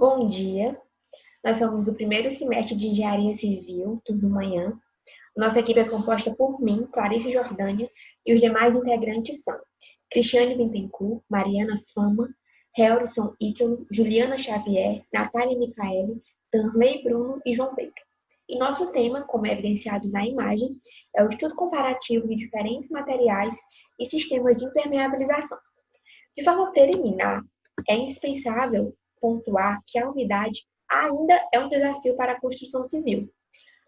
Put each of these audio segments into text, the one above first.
Bom dia, nós somos do primeiro semestre de Engenharia Civil, turno manhã. Nossa equipe é composta por mim, Clarice Jordânia, e os demais integrantes são Cristiane Bittencourt, Mariana Fama, Helrison Ítalo, Juliana Xavier, Natália Micaeli, Danley Bruno e João Pedro. E nosso tema, como é evidenciado na imagem, é o estudo comparativo de diferentes materiais e sistemas de impermeabilização. De forma preliminar, é indispensável pontuar que a umidade ainda é um desafio para a construção civil,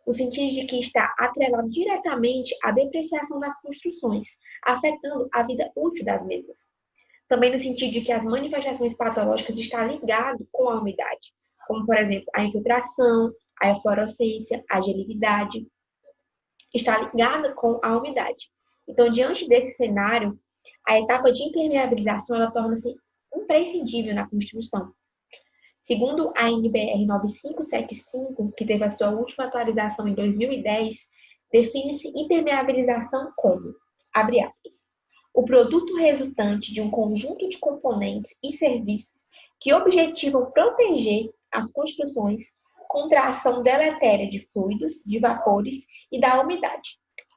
no sentido de que está atrelado diretamente à depreciação das construções, afetando a vida útil das mesmas. Também no sentido de que as manifestações patológicas estão ligadas com a umidade, como, por exemplo, a infiltração, a eflorescência, a geливidade, está ligada com a umidade. Então, diante desse cenário, a etapa de impermeabilização ela torna-se imprescindível na construção. Segundo a NBR 9575, que teve a sua última atualização em 2010, define-se impermeabilização como, abre aspas, o produto resultante de um conjunto de componentes e serviços que objetivam proteger as construções contra a ação deletéria de fluidos, de vapores e da umidade,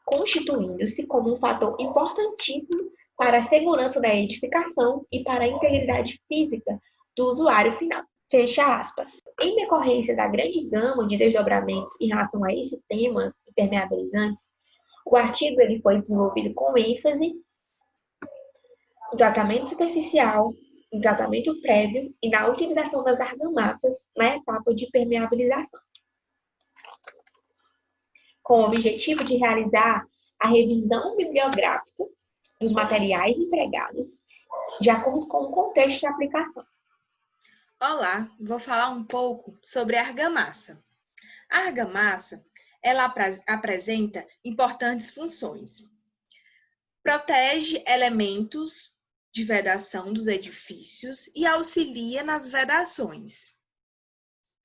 constituindo-se como um fator importantíssimo para a segurança da edificação e para a integridade física do usuário final. Fecha aspas. Em decorrência da grande gama de desdobramentos em relação a esse tema, impermeabilizantes, o artigo ele foi desenvolvido com ênfase no tratamento superficial, no tratamento prévio e na utilização das argamassas na etapa de permeabilização, com o objetivo de realizar a revisão bibliográfica dos materiais empregados de acordo com o contexto de aplicação. Olá, vou falar um pouco sobre a argamassa. A argamassa, ela apresenta importantes funções. Protege elementos de vedação dos edifícios e auxilia nas vedações.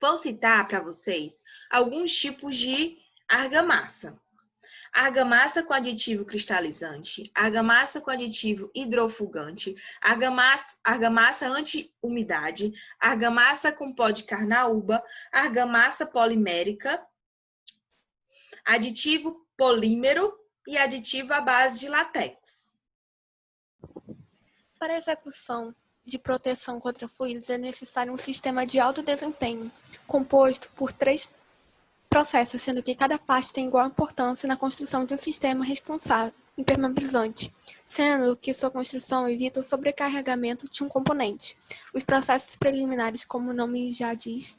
Vou citar para vocês alguns tipos de argamassa. Argamassa com aditivo cristalizante, argamassa com aditivo hidrofugante, argamassa anti-umidade, argamassa com pó de carnaúba, argamassa polimérica, aditivo polímero e aditivo à base de látex. Para a execução de proteção contra fluidos é necessário um sistema de alto desempenho, composto por 3 processos, sendo que cada parte tem igual importância na construção de um sistema responsável, impermeabilizante, sendo que sua construção evita o sobrecarregamento de um componente. Os processos preliminares, como o nome já diz,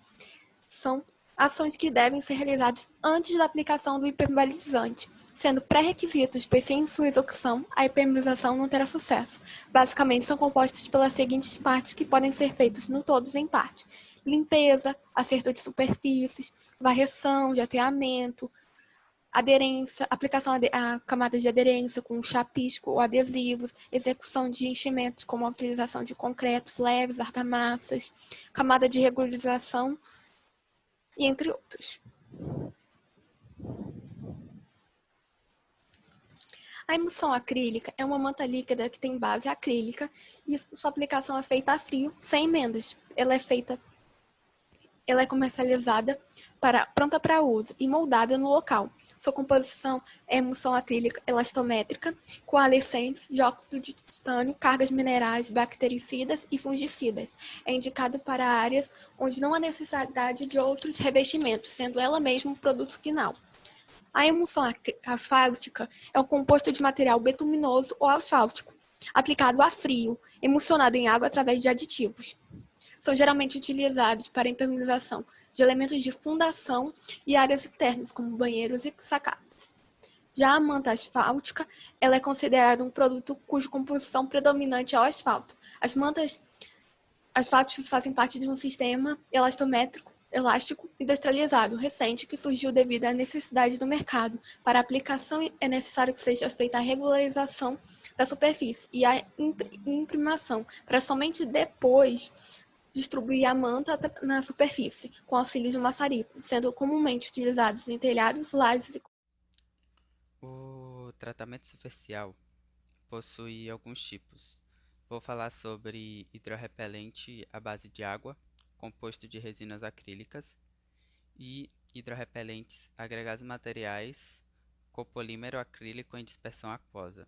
são ações que devem ser realizadas antes da aplicação do impermeabilizante, sendo pré-requisitos, pois sem sua execução, a impermeabilização não terá sucesso. Basicamente, são compostas pelas seguintes partes que podem ser feitas no todos em parte: limpeza, acerto de superfícies, varreção, de aterramento, aderência, aplicação a camadas de aderência com chapisco ou adesivos, execução de enchimentos como a utilização de concretos leves, argamassas, camada de regularização, e entre outros. A emulsão acrílica é uma manta líquida que tem base acrílica e sua aplicação é feita a frio, sem emendas. Ela é comercializada pronta para uso e moldada no local. Sua composição é emulsão acrílica elastométrica, coalescentes de óxido de titânio, cargas minerais, bactericidas e fungicidas. É indicado para áreas onde não há necessidade de outros revestimentos, sendo ela mesma o produto final. A emulsão asfáltica é um composto de material betuminoso ou asfáltico, aplicado a frio, emulsionado em água através de aditivos. São geralmente utilizados para a impermeabilização de elementos de fundação e áreas internas, como banheiros e sacadas. Já a manta asfáltica, ela é considerada um produto cuja composição predominante é o asfalto. As mantas asfálticas fazem parte de um sistema elastométrico, elástico industrializado recente que surgiu devido à necessidade do mercado. Para a aplicação, é necessário que seja feita a regularização da superfície e a imprimação, para somente depois distribuir a manta na superfície, com auxílio de maçarico, sendo comumente utilizados em telhados, lajes e... O tratamento superficial possui alguns tipos. Vou falar sobre hidrorrepelente à base de água, composto de resinas acrílicas, e hidrorrepelentes, agregados materiais, copolímero acrílico em dispersão aquosa,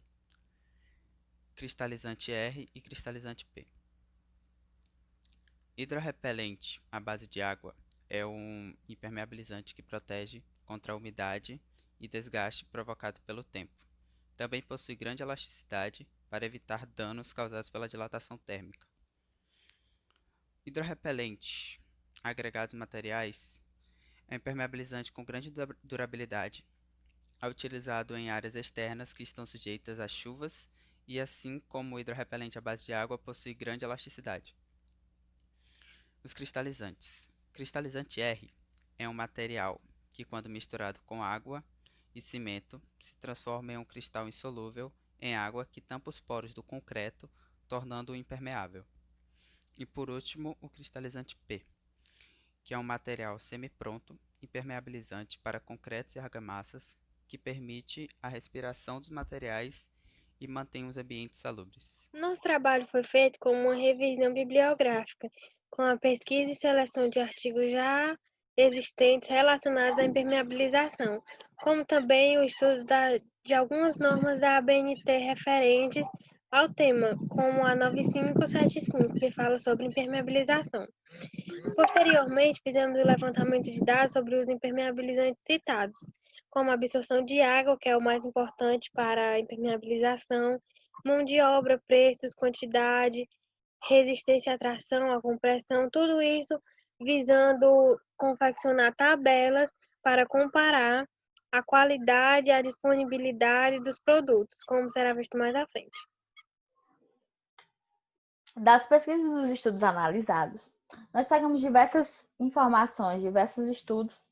cristalizante R e cristalizante P. Hidrorrepelente à base de água é um impermeabilizante que protege contra a umidade e desgaste provocado pelo tempo. Também possui grande elasticidade para evitar danos causados pela dilatação térmica. Hidrorrepelente agregados materiais é um impermeabilizante com grande durabilidade. É utilizado em áreas externas que estão sujeitas a chuvas e, assim como o hidrorrepelente à base de água, possui grande elasticidade. Os cristalizantes. Cristalizante R é um material que, quando misturado com água e cimento, se transforma em um cristal insolúvel em água que tampa os poros do concreto, tornando-o impermeável. E por último, o cristalizante P, que é um material semi-pronto, impermeabilizante para concretos e argamassas, que permite a respiração dos materiais e mantém os ambientes salubres. Nosso trabalho foi feito com uma revisão bibliográfica, com a pesquisa e seleção de artigos já existentes relacionados à impermeabilização, como também o estudo de algumas normas da ABNT referentes ao tema, como a 9575, que fala sobre impermeabilização. Posteriormente, fizemos o levantamento de dados sobre os impermeabilizantes citados, como a absorção de água, que é o mais importante para a impermeabilização, mão de obra, preços, quantidade, resistência à tração, à compressão, tudo isso visando confeccionar tabelas para comparar a qualidade e a disponibilidade dos produtos, como será visto mais à frente. Das pesquisas dos estudos analisados, nós pegamos diversas informações, diversos estudos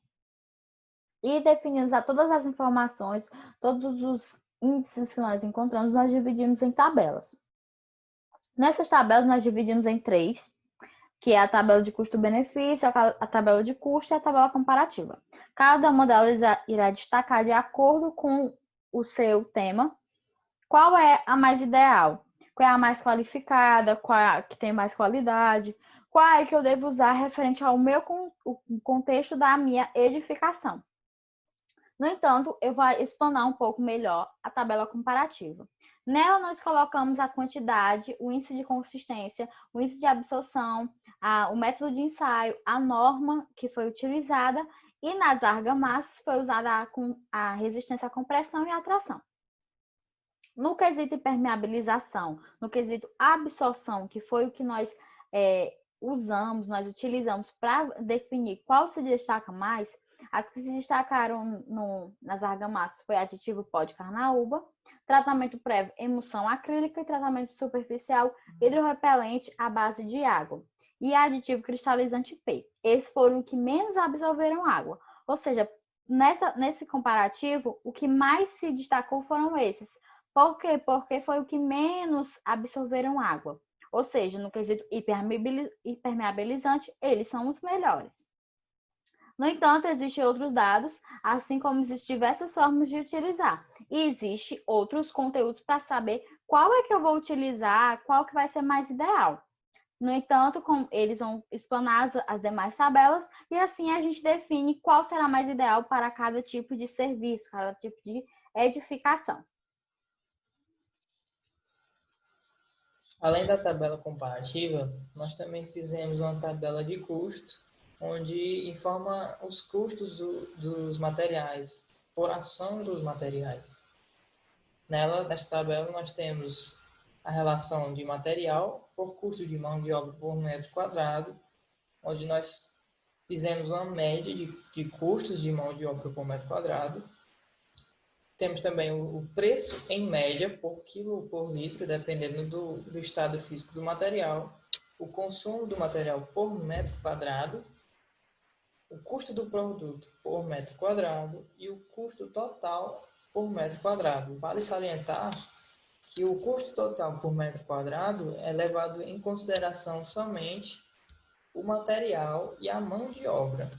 e definimos todas as informações, todos os índices que nós encontramos, nós dividimos em tabelas. Nessas tabelas, nós dividimos em 3, que é a tabela de custo-benefício, a tabela de custo e a tabela comparativa. Cada uma delas irá destacar, de acordo com o seu tema, qual é a mais ideal, qual é a mais qualificada, qual é a que tem mais qualidade, qual é que eu devo usar referente ao meu contexto da minha edificação. No entanto, eu vou explanar um pouco melhor a tabela comparativa. Nela, nós colocamos a quantidade, o índice de consistência, o índice de absorção, o método de ensaio, a norma que foi utilizada, e nas argamassas foi usada a resistência à compressão e à tração. No quesito impermeabilização, no quesito absorção, que foi o que nós usamos, nós utilizamos para definir qual se destaca mais, as que se destacaram nas argamassas foi aditivo pó de carnaúba, tratamento prévio emulsão acrílica e tratamento superficial hidrorrepelente à base de água. E aditivo cristalizante P. Esses foram os que menos absorveram água. Ou seja, nesse comparativo, o que mais se destacou foram esses. Por quê? Porque foi o que menos absorveram água. Ou seja, no quesito impermeabilizante, eles são os melhores. No entanto, existem outros dados, assim como existem diversas formas de utilizar. E existem outros conteúdos para saber qual é que eu vou utilizar, qual que vai ser mais ideal. No entanto, eles vão explanar as demais tabelas e assim a gente define qual será mais ideal para cada tipo de serviço, cada tipo de edificação. Além da tabela comparativa, nós também fizemos uma tabela de custo, onde informa os custos dos materiais, por ação dos materiais. Nessa tabela, nós temos a relação de material por custo de mão de obra por metro quadrado, onde nós fizemos uma média de custos de mão de obra por metro quadrado. Temos também o preço em média por quilo ou por litro, dependendo do estado físico do material, o consumo do material por metro quadrado, o custo do produto por metro quadrado e o custo total por metro quadrado. Vale salientar que o custo total por metro quadrado é levado em consideração somente o material e a mão de obra.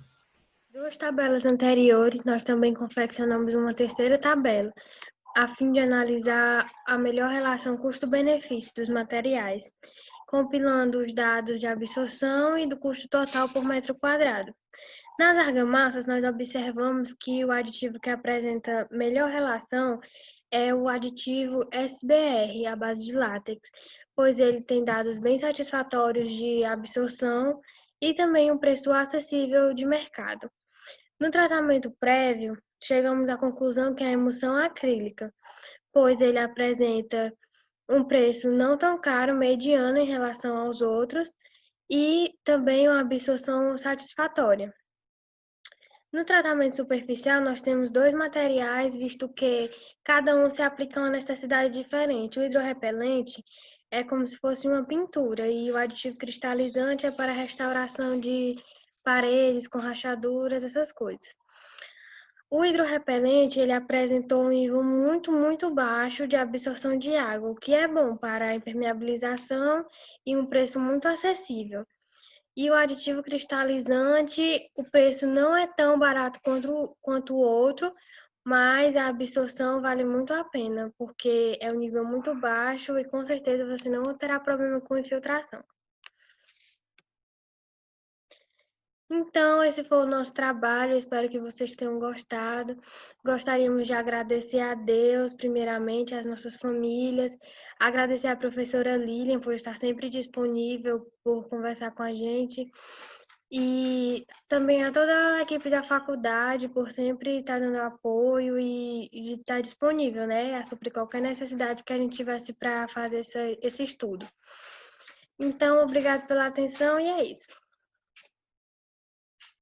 Duas tabelas anteriores, nós também confeccionamos uma terceira tabela, a fim de analisar a melhor relação custo-benefício dos materiais, compilando os dados de absorção e do custo total por metro quadrado. Nas argamassas, nós observamos que o aditivo que apresenta melhor relação é o aditivo SBR, à base de látex, pois ele tem dados bem satisfatórios de absorção e também um preço acessível de mercado. No tratamento prévio, chegamos à conclusão que é a emulsão acrílica, pois ele apresenta um preço não tão caro, mediano em relação aos outros, e também uma absorção satisfatória. No tratamento superficial, nós temos dois materiais, visto que cada um se aplica a uma necessidade diferente. O hidrorrepelente é como se fosse uma pintura e o aditivo cristalizante é para a restauração de paredes com rachaduras, essas coisas. O hidrorrepelente, ele apresentou um nível muito baixo de absorção de água, o que é bom para a impermeabilização e um preço muito acessível. E o aditivo cristalizante, o preço não é tão barato quanto o outro, mas a absorção vale muito a pena, porque é um nível muito baixo e com certeza você não terá problema com infiltração. Então, esse foi o nosso trabalho, espero que vocês tenham gostado. Gostaríamos de agradecer a Deus, primeiramente, às nossas famílias, agradecer à professora Lilian por estar sempre disponível, por conversar com a gente, e também a toda a equipe da faculdade por sempre estar dando apoio e de estar disponível, né, a suprir qualquer necessidade que a gente tivesse para fazer esse estudo. Então, obrigado pela atenção e é isso.